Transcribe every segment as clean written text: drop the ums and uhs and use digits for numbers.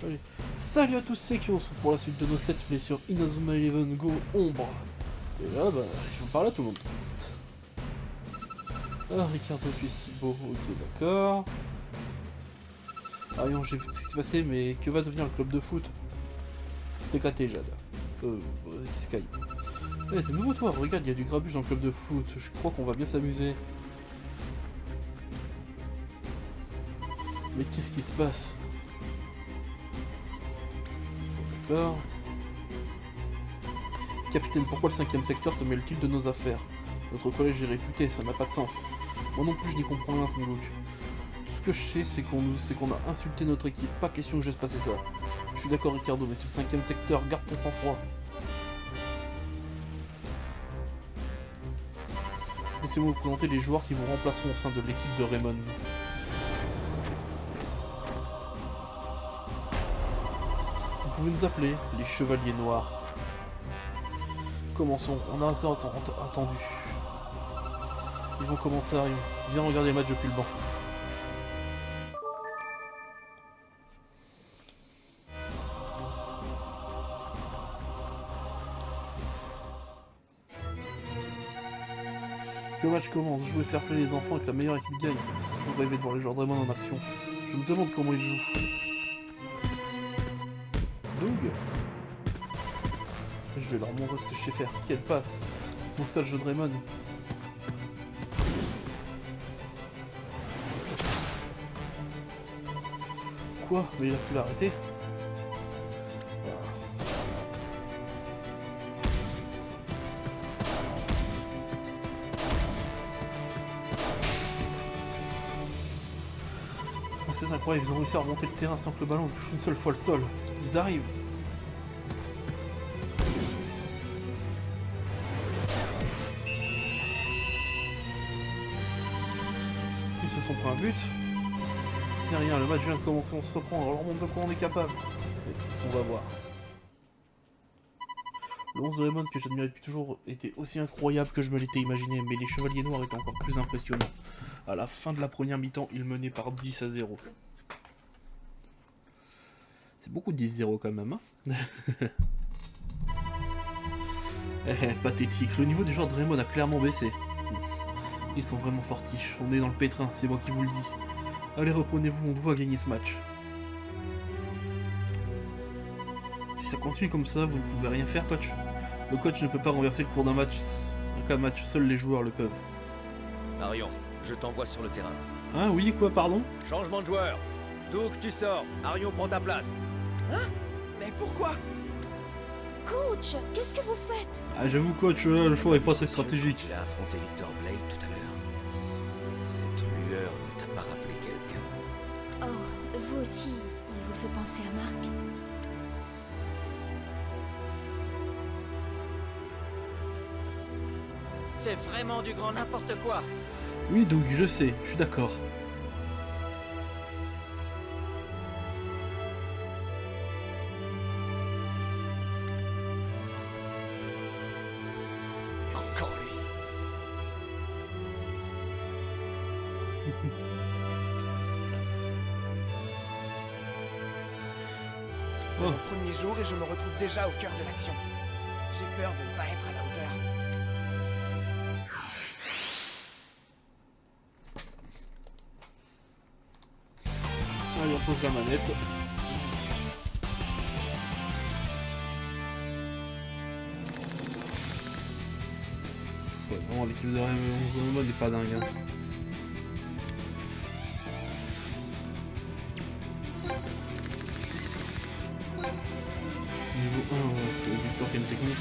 Allez. Salut à tous, c'est qui on se retrouve pour la suite de notre let's play sur Inazuma Eleven Go Ombre. Et là, bah, je vous parle à tout le monde. Ah, Ricardo, tu es si beau, ok, d'accord. Arion, j'ai vu ce qui s'est passé, mais que va devenir le club de foot? Déclaté, Jade. Sky. Eh, t'es nouveau toi, regarde, il y a du grabuge dans le club de foot, je crois qu'on va bien s'amuser. Mais qu'est-ce qui se passe? D'accord. Capitaine, pourquoi le 5ème secteur se mêle-t-il de nos affaires? Notre collège est réputé, ça n'a pas de sens. Moi non plus, je n'y comprends rien, Sengoku. Tout ce que je sais, c'est qu'on a insulté notre équipe. Pas question que je laisse passer ça. Je suis d'accord, Ricardo, mais sur le 5ème secteur, garde ton sang-froid. Laissez-moi vous présenter les joueurs qui vous remplaceront au sein de l'équipe de Raymond. Vous pouvez nous appeler les Chevaliers Noirs. Commençons, on a assez attendu. Ils vont commencer à arriver. Viens regarder le match depuis le banc. Que le match commence, jouer fair play les enfants et que la meilleure équipe gagne. J'ai toujours rêvé de voir les joueurs Draymond en action. Je me demande comment ils jouent. Doug? Je vais leur montrer ce que je sais faire. Quelle passe! C'est mon seul jeu Draymond. Quoi? Mais il a pu l'arrêter? Ah, c'est incroyable, ils ont réussi à remonter le terrain sans que le ballon touche une seule fois le sol. Ils arrivent! Ils se sont pris un but. Ce n'est rien, le match vient de commencer, on se reprend, on leur montre de quoi on est capable. Et c'est ce qu'on va voir. Le 11 de Raymond que j'admirais depuis toujours était aussi incroyable que je me l'étais imaginé, mais les Chevaliers Noirs étaient encore plus impressionnants. À la fin de la première mi-temps, ils menaient par 10-0. C'est beaucoup de 10-0 quand même, hein. Pathétique, le niveau des joueurs de Raymond a clairement baissé. Ils sont vraiment fortiches, on est dans le pétrin, c'est moi qui vous le dis. Allez, reprenez-vous, on doit gagner ce match. Si ça continue comme ça, vous ne pouvez rien faire, coach. Le coach ne peut pas renverser le cours d'un match. En cas de match, seuls les joueurs le peuvent. Arion, je t'envoie sur le terrain. Ah oui, quoi, pardon? Changement de joueur. Doug, tu sors. Arion prend ta place. Hein? Mais pourquoi? Coach, qu'est-ce que vous faites? Ah, j'avoue, coach, le choix est pas très stratégique. Tu as affronté Victor Blade tout à l'heure. Cette lueur ne t'a pas rappelé quelqu'un. Oh, vous aussi, il vous fait penser à Marc. C'est vraiment du grand n'importe quoi. Oui, Doug, je sais, je suis d'accord. Encore lui. C'est mon premier jour et je me retrouve déjà au cœur de l'action. J'ai peur de ne pas être à la hauteur. Allez, on pose la manette. Ouais, bon, l'équipe de Raymond n'est pas dingue. Hein. Niveau 1, Victor qui a une technique.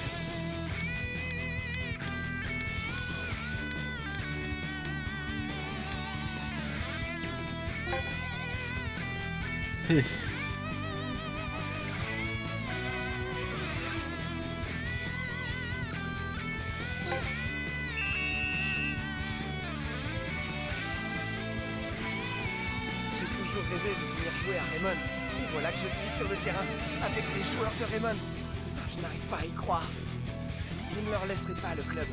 Hey. J'ai toujours rêvé de venir jouer à Raymond. Et voilà que je suis sur le terrain, avec les joueurs de Raymond. Je n'arrive pas à y croire. Je ne leur laisserai pas le club.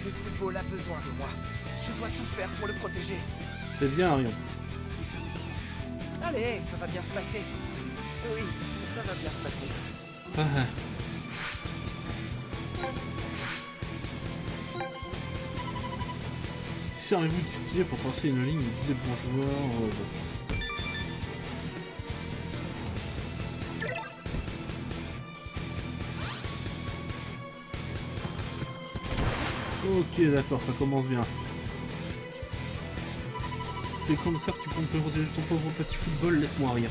Le football a besoin de moi. Je dois tout faire pour le protéger. C'est bien, Arion. Allez, ça va bien se passer. Oui, ça va bien se passer. Ah, ah. Servez-vous d'utiliser pour tracer une ligne des bons joueurs. Ok, d'accord, ça commence bien. C'est comme ça que tu comptes protéger ton pauvre petit football, laisse-moi rire.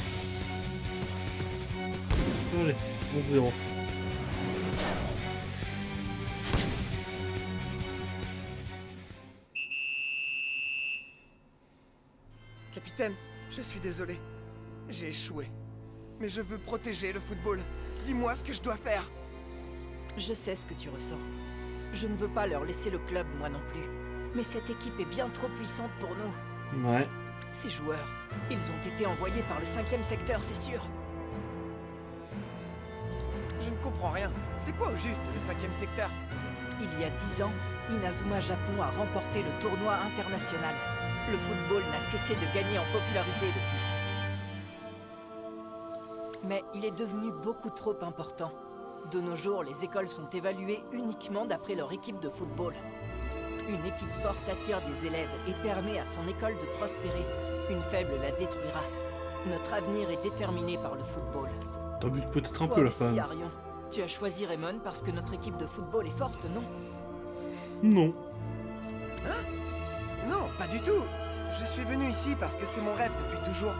Allez, 11-0. Capitaine, je suis désolé. J'ai échoué. Mais je veux protéger le football. Dis-moi ce que je dois faire. Je sais ce que tu ressens. Je ne veux pas leur laisser le club, moi non plus. Mais cette équipe est bien trop puissante pour nous. Ouais. Ces joueurs, ils ont été envoyés par le 5e secteur, c'est sûr. Je ne comprends rien. C'est quoi au juste le 5e secteur? Il y a 10 ans, Inazuma Japon a remporté le tournoi international. Le football n'a cessé de gagner en popularité depuis. Mais il est devenu beaucoup trop important. De nos jours, les écoles sont évaluées uniquement d'après leur équipe de football. Une équipe forte attire des élèves et permet à son école de prospérer. Une faible la détruira. Notre avenir est déterminé par le football. T'abuses peut-être un Toi peu, la aussi, femme. Arion, tu as choisi Raymond parce que notre équipe de football est forte, non? Non. Non, pas du tout. Je suis venu ici parce que c'est mon rêve depuis toujours.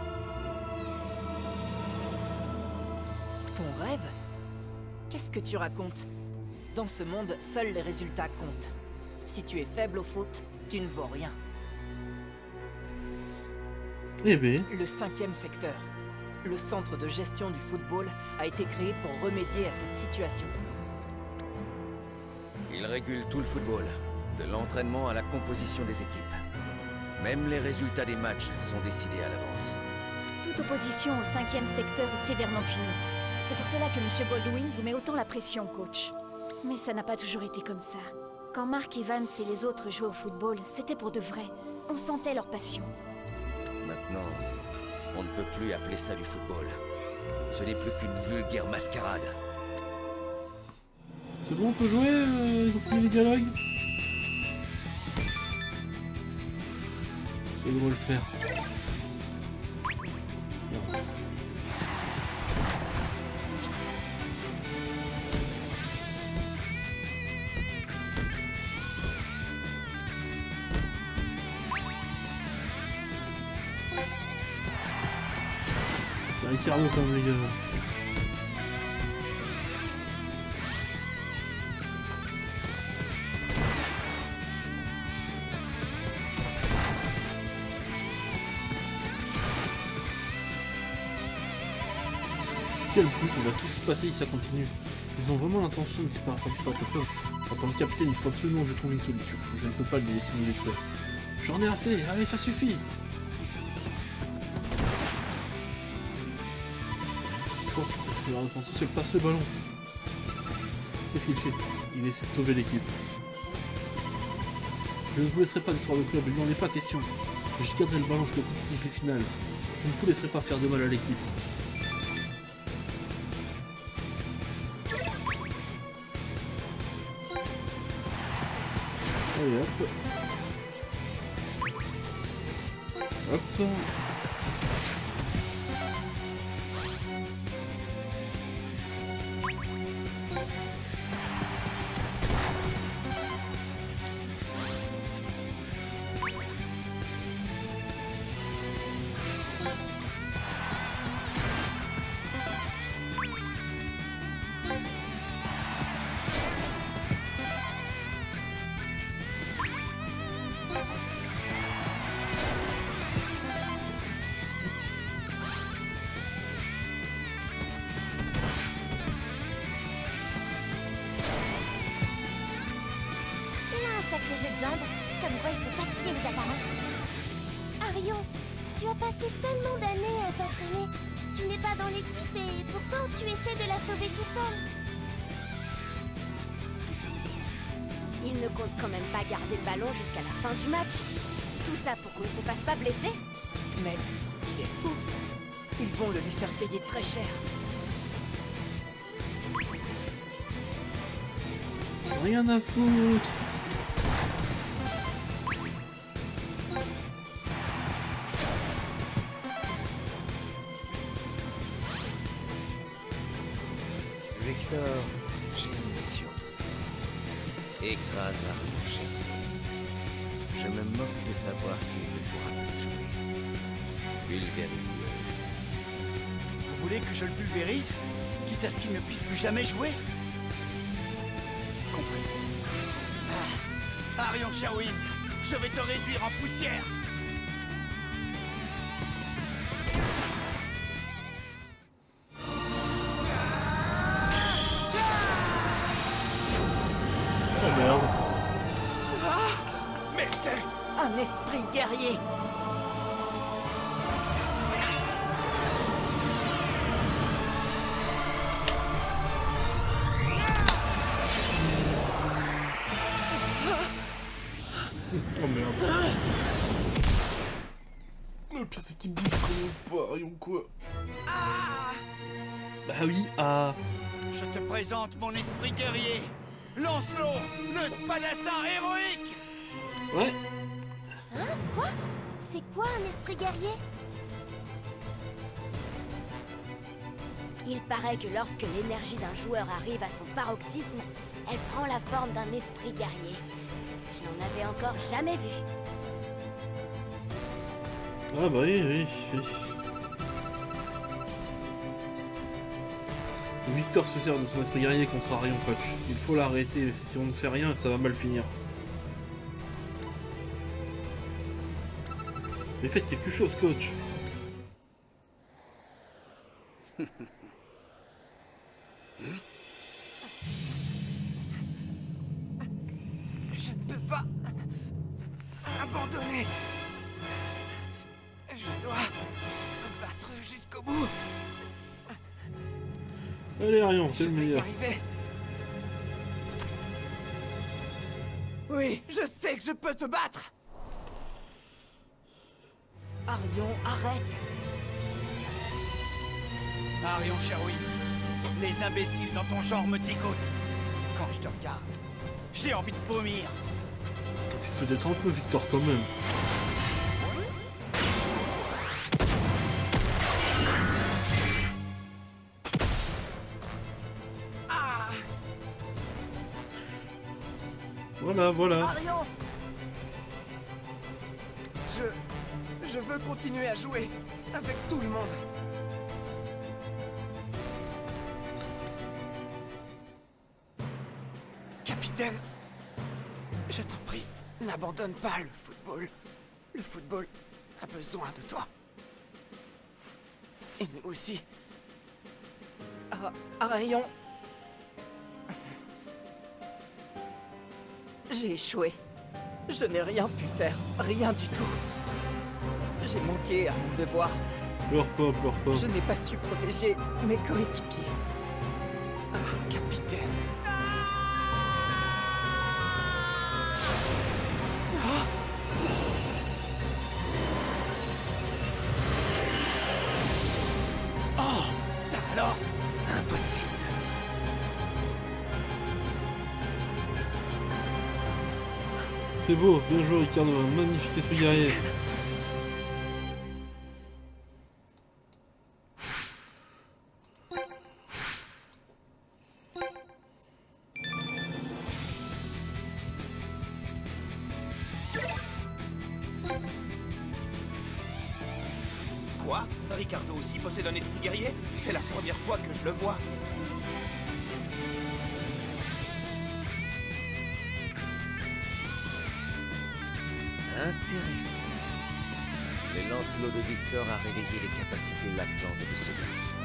Ton rêve? Qu'est-ce que tu racontes? Dans ce monde, seuls les résultats comptent. Si tu es faible au foot, tu ne vaux rien. Eh ben. Le 5e secteur, le centre de gestion du football, a été créé pour remédier à cette situation. Il régule tout le football, de l'entraînement à la composition des équipes. Même les résultats des matchs sont décidés à l'avance. Toute opposition au 5e secteur est sévèrement punie. C'est pour cela que M. Goldwyn vous met autant la pression, coach. Mais ça n'a pas toujours été comme ça. Quand Mark Evans et les autres jouaient au football, c'était pour de vrai. On sentait leur passion. Maintenant, on ne peut plus appeler ça du football. Ce n'est plus qu'une vulgaire mascarade. C'est bon, on peut jouer. Ils ont fini les dialogues. C'est bon, le faire. Non. C'est Ricardo comme les gars. Quel but, on va tous se passer si ça continue. Ils ont vraiment l'intention de disparaître le club. En tant que capitaine, il faut absolument que je trouve une solution. Je ne peux pas les laisser nous détruire. J'en ai assez, allez, ça suffit. Quoi? Parce que la défense sociale passe le ballon. Qu'est-ce qu'il fait? Il essaie de sauver l'équipe. Je ne vous laisserai pas détruire le club, il n'en est pas question. Je garderai le ballon jusqu'au coup de sifflet final. Je ne vous laisserai pas faire de mal à l'équipe. Allez hop. Hop. Sacré jeu de jambes, comme quoi il faut pas se fier aux apparences. Arion, tu as passé tellement d'années à t'entraîner. Tu n'es pas dans l'équipe et pourtant tu essaies de la sauver tout seul. Il ne compte quand même pas garder le ballon jusqu'à la fin du match. Tout ça pour qu'on ne se fasse pas blesser. Mais il est fou. Ils vont le lui faire payer très cher. Rien à foutre. Victor, j'ai une mission pour toi. Écrase Arion Chevalier. Je me moque de savoir s'il ne pourra plus jouer. Pulvérise-le. Vous voulez que je le pulvérise? Quitte à ce qu'il ne puisse plus jamais jouer? Compris. Arion Sherwin, je vais te réduire en poussière! Oh merde. Mais c'est... Un esprit guerrier. Oh merde. Le pire c'est qu'il bouge vraiment pas, rien quoi. Bah oui, ah. Je te présente mon esprit guerrier! Lancelot, le spadassin héroïque! Ouais. Hein? Quoi? C'est quoi un esprit guerrier? Il paraît que lorsque l'énergie d'un joueur arrive à son paroxysme, elle prend la forme d'un esprit guerrier. Je n'en avais encore jamais vu. Ah bah oui, oui, oui. Victor se sert de son esprit guerrier contre Arion, coach. Il faut l'arrêter. Si on ne fait rien, ça va mal finir. Mais faites quelque chose, coach. Je ne peux pas abandonner. Je dois me battre jusqu'au bout. Allez, Arion, c'est Je le vais y meilleur. arriver. Oui, je sais que je peux te battre. Arion, arrête. Arion Sherwin, les imbéciles dans ton genre me dégoûtent. Quand je te regarde, j'ai envie de vomir. Peut-être un peu Victor quand même. Voilà, voilà. Arion. Je veux continuer à jouer avec tout le monde. Capitaine, je t'en prie, n'abandonne pas le football. Le football a besoin de toi. Et nous aussi. Arion. J'ai échoué. Je n'ai rien pu faire. Rien du tout. J'ai manqué à mon devoir. Pleure pas, pleure pas. Je n'ai pas su protéger mes coéquipiers. Capitaine. Oh, ça alors? Impossible. C'est beau, bien joué Ricardo, un magnifique esprit guerrier. Quoi? Ricardo aussi possède un esprit guerrier? C'est la première fois que je le vois. Intéressant. Le Lancelot de Victor a réveillé les capacités latentes de ce garçon.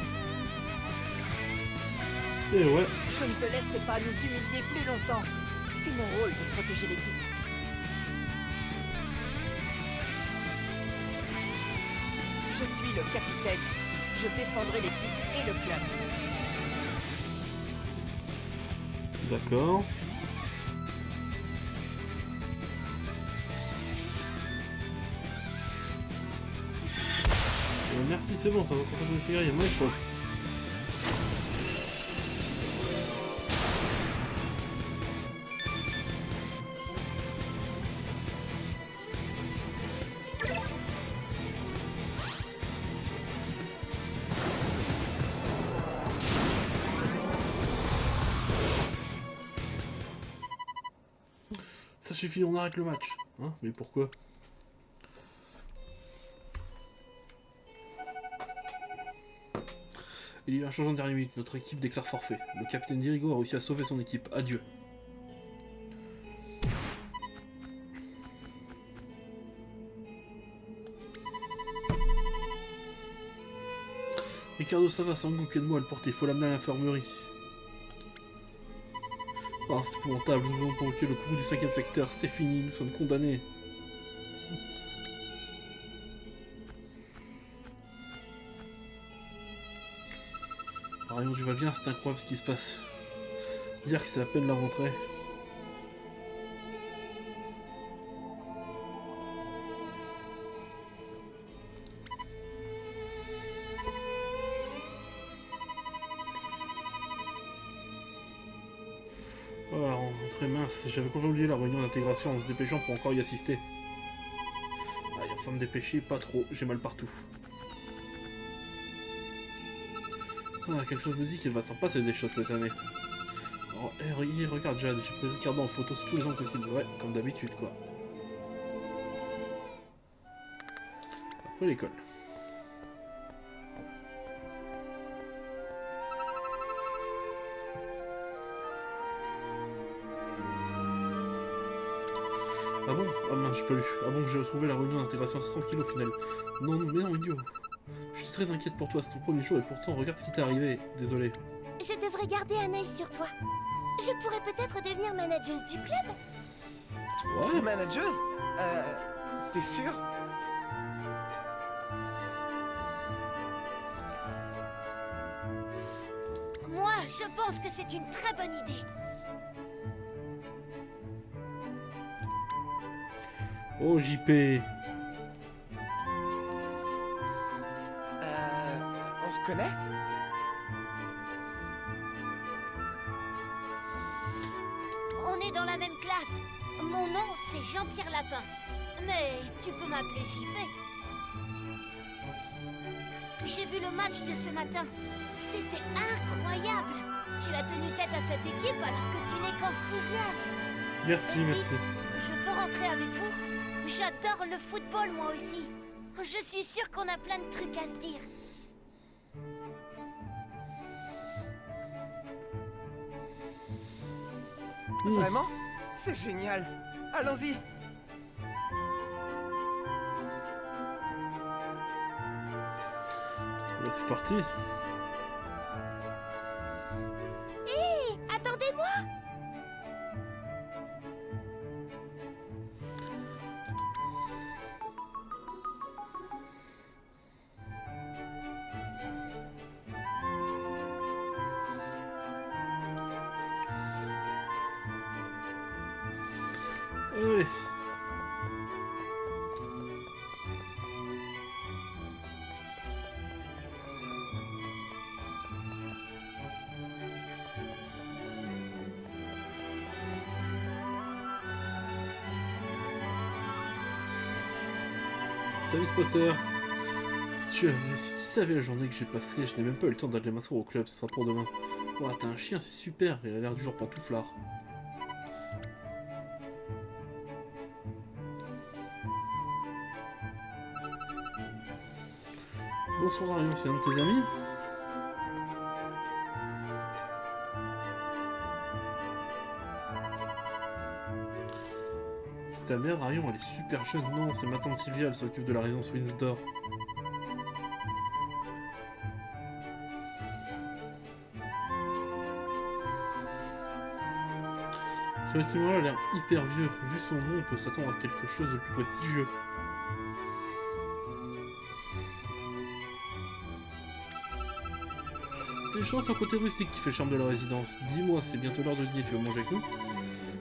Et ouais. Je ne te laisserai pas nous humilier plus longtemps. C'est mon rôle de protéger l'équipe. Je suis le capitaine. Je défendrai l'équipe et le club. D'accord. Merci, c'est bon, t'as encore une cigarette, moi il faut. Ça suffit, on arrête le match. Hein? Mais pourquoi? Il y a eu un changement de dernière minute, notre équipe déclare forfait. Le capitaine Dirigo a réussi à sauver son équipe. Adieu. Ricardo, ça va, Sangoku, aide-moi à le porter, il faut l'amener à l'infirmerie. Ah, c'est épouvantable, nous avons provoqué le courroux du 5ème secteur, c'est fini, nous sommes condamnés. Rayon, tu vas bien, c'est incroyable ce qui se passe. Dire que c'est à peine la rentrée. Oh, la rentrée mince, j'avais complètement oublié la réunion d'intégration en se dépêchant pour encore y assister. Ah, il faut me dépêcher, pas trop, j'ai mal partout. Ah, quelque chose me dit qu'il va s'en passer des choses cette année. Oh, hey, regarde Jade, j'ai pris Ricardo en photo sous tous les angles possibles. Ouais, comme d'habitude quoi. Après l'école. Ah bon? Ah mince, j'ai pas lu. Ah bon, que j'ai retrouvé la réunion d'intégration, c'est tranquille au final. Non, mais non, idiot. Je suis très inquiète pour toi, c'est ton premier jour et pourtant, regarde ce qui t'est arrivé. Désolé. Je devrais garder un œil sur toi. Je pourrais peut-être devenir manageuse du club. Ouais. Manageuse? T'es sûr? Moi, je pense que c'est une très bonne idée. Oh, JP. On se connaît? On est dans la même classe. Mon nom, c'est Jean-Pierre Lapin. Mais tu peux m'appeler JP. J'ai vu le match de ce matin. C'était incroyable. Tu as tenu tête à cette équipe alors que tu n'es qu'en 6e. Merci, merci. Je peux rentrer avec vous? J'adore le football, moi aussi. Je suis sûre qu'on a plein de trucs à se dire. Vraiment? C'est génial. Allons-y. Là, c'est parti. Hé, attendez-moi! Allez. Salut Spotter. Si tu savais la journée que j'ai passée, je n'ai même pas eu le temps d'aller m'asseoir au club, ce sera pour demain. Ouah, t'as un chien, c'est super, il a l'air du genre pantouflard. Bonsoir Arion, c'est un de tes amis? C'est ta mère, Arion, elle est super jeune. Non, c'est ma tante Sylvia, elle s'occupe de la résidence Windsor. Ce bâtiment-là a l'air hyper vieux. Vu son nom, on peut s'attendre à quelque chose de plus prestigieux. C'est une chance son côté rustique qui fait charme de la résidence. Dis-moi, c'est bientôt l'heure de dîner, tu veux manger avec nous?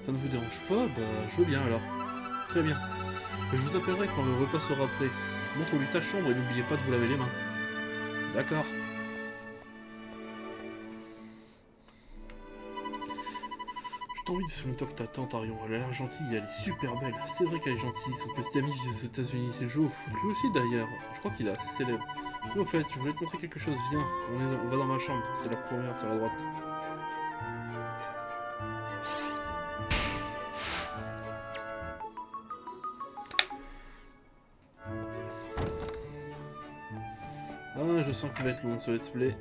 Ça ne vous dérange pas? Bah, je veux bien alors. Très bien. Je vous appellerai quand le repas sera prêt. Montre-lui ta chambre et n'oubliez pas de vous laver les mains. D'accord. J'ai envie de ce toi que ta tante Arion. Elle a l'air gentille, elle est super belle. C'est vrai qu'elle est gentille. Son petit ami vit aux États-Unis. Il joue au foot lui aussi d'ailleurs. Je crois qu'il est assez célèbre. Mais au fait, je voulais te montrer quelque chose. Viens, on va dans ma chambre. C'est la première sur la droite. Ah, je sens qu'il va être long ce let's play.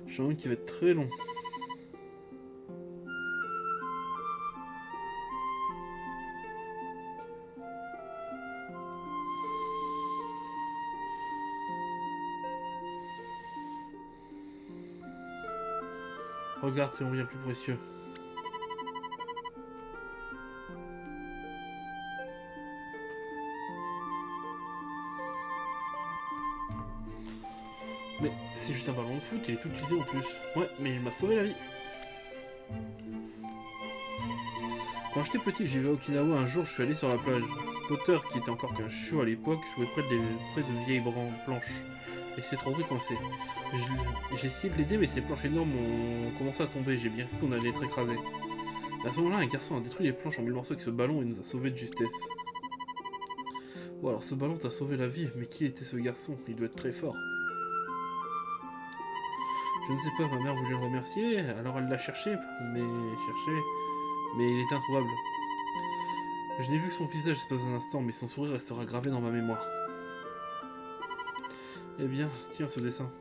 J'ai envie qu'il va être très long. Regarde, c'est mon bien le plus précieux. Mais c'est juste un ballon de foot, il est tout utilisé en plus. Ouais, mais il m'a sauvé la vie. Quand j'étais petit, j'y vais à Okinawa, un jour je suis allé sur la plage. Potter, qui était encore qu'un chiot à l'époque, jouait près de vieilles planches. Et s'est trouvé coincé. J'ai essayé de l'aider, mais ces planches énormes ont commencé à tomber, j'ai bien cru qu'on allait être écrasé. À ce moment-là, un garçon a détruit les planches en 1000 morceaux avec ce ballon et nous a sauvés de justesse. Bon alors ce ballon t'a sauvé la vie, mais qui était ce garçon? Il doit être très fort. Je ne sais pas, ma mère voulait le remercier, alors elle l'a cherché, mais il était introuvable. Je n'ai vu son visage espace un instant, mais son sourire restera gravé dans ma mémoire. Eh bien, tiens ce dessin.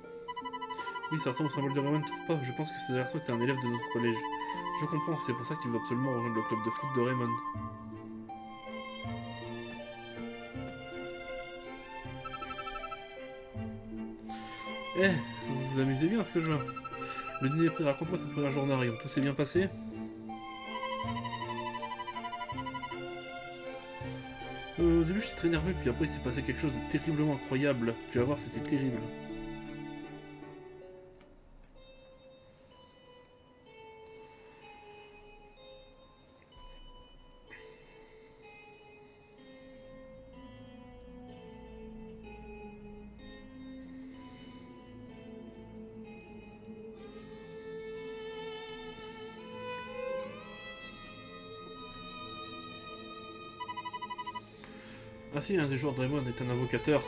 Oui, ça ressemble au symbole de Raymond, trouve pas? Je pense que ce garçon était un élève de notre collège. Je comprends, c'est pour ça que tu veux absolument rejoindre le club de foot de Raymond. Eh, vous vous amusez bien à ce que je vois. Le dîner est prêt, raconte-moi cette première journée à Rio. Tout s'est bien passé? Au début j'étais très nerveux, puis après il s'est passé quelque chose de terriblement incroyable. Tu vas voir, c'était terrible. Ah si, un des joueurs de Raymond est un invocateur.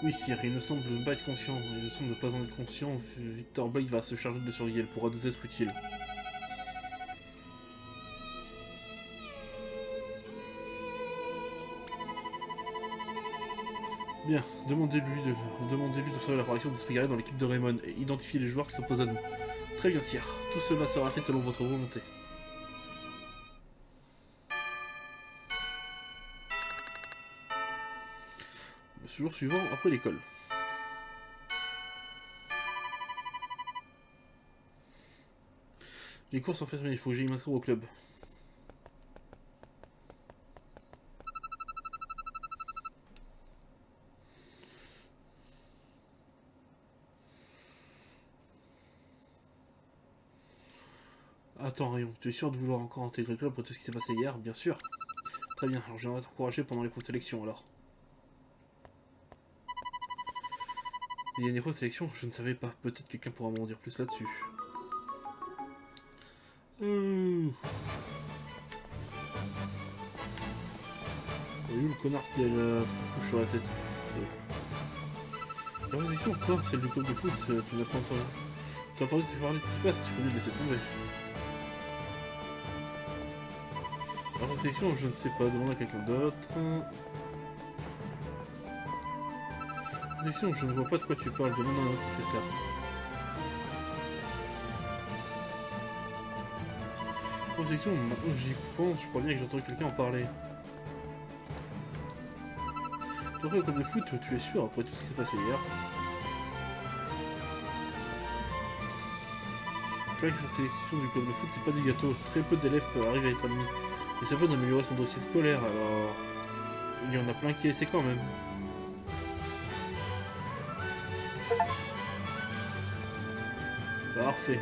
Oui, sire, il ne semble pas être conscient. Il ne semble ne pas en être conscient. Victor Blake va se charger de surveiller. Elle pourra nous être utile. Bien, demandez-lui d'observer l'apparition d'esprits guerriers dans l'équipe de Raymond et identifier les joueurs qui s'opposent à nous. Très bien, sire. Tout cela sera fait selon votre volonté. Le jour suivant, après l'école. Les cours sont faites, mais il faut que j'aille m'inscrire au club. Attends, Rayon, tu es sûr de vouloir encore intégrer le club après tout ce qui s'est passé hier? Bien sûr. Très bien, alors j'aimerais t'encourager pendant les cours de sélection alors. Il y a une épreuve de sélection, je ne savais pas. Peut-être quelqu'un pourra m'en dire plus là-dessus. Oui, le connard qui a la couche sur la tête. La sélection, quoi? Celle du club de foot, tu n'as pas entendu. Tu as parlé de ce qui se passe, tu faut mieux laisser tomber. Alors la sélection, je ne sais pas, demande à quelqu'un d'autre. Sélection, je ne vois pas de quoi tu parles, demande à un autre professeur. En sélection, maintenant que j'y pense, je crois bien que j'ai entendu quelqu'un en parler. Toi, le club de foot, tu es sûr après tout ce qui s'est passé hier? La sélection du club de foot, c'est pas du gâteau. Très peu d'élèves peuvent arriver à être admis. Et ça peut d'améliorer son dossier scolaire, alors il y en a plein qui essaient quand même. Parfait.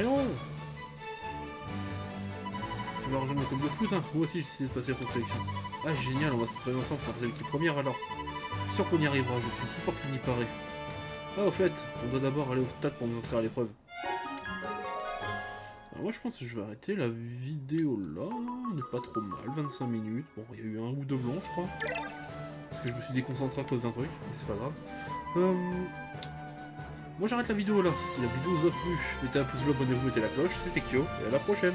Marion! Tu vas rejoindre le club de foot, hein? Moi aussi, j'essaie de passer la de sélection. Ah, génial, on va s'entraîner ensemble pour l'équipe première alors. Je suis sûr qu'on y arrivera, je suis plus fort qu'il n'y paraît. Ah, au fait, on doit d'abord aller au stade pour nous inscrire à l'épreuve. Alors moi, je pense que je vais arrêter la vidéo là. On n'est pas trop mal, 25 minutes. Bon, il y a eu un ou deux blancs, je crois. Parce que je me suis déconcentré à cause d'un truc, mais c'est pas grave. Moi, j'arrête la vidéo là. Si la vidéo vous a plu, mettez un pouce bleu, abonnez-vous, mettez la cloche. C'était Kyo, et à la prochaine!